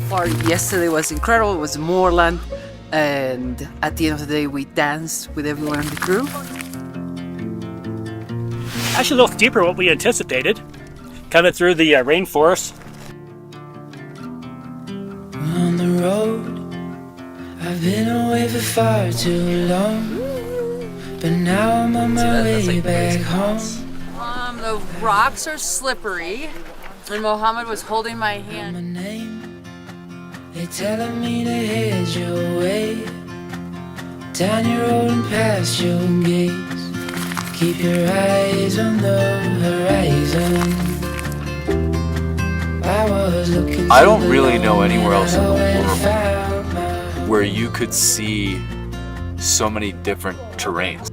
far. Yesterday was incredible. It was Morland, and at the end of the day we danced with everyone in the crew. Actually a little deeper than what we anticipated. Coming through the rainforest. On the road, I've been away for far too long, but now I'm on my way back home. The rocks are slippery, and Mohammad was holding my hand. My name, they're telling me to head your way, down your road and past your gates. Keep your eyes on the horizon. I don't really know anywhere else in the world where you could see so many different terrains.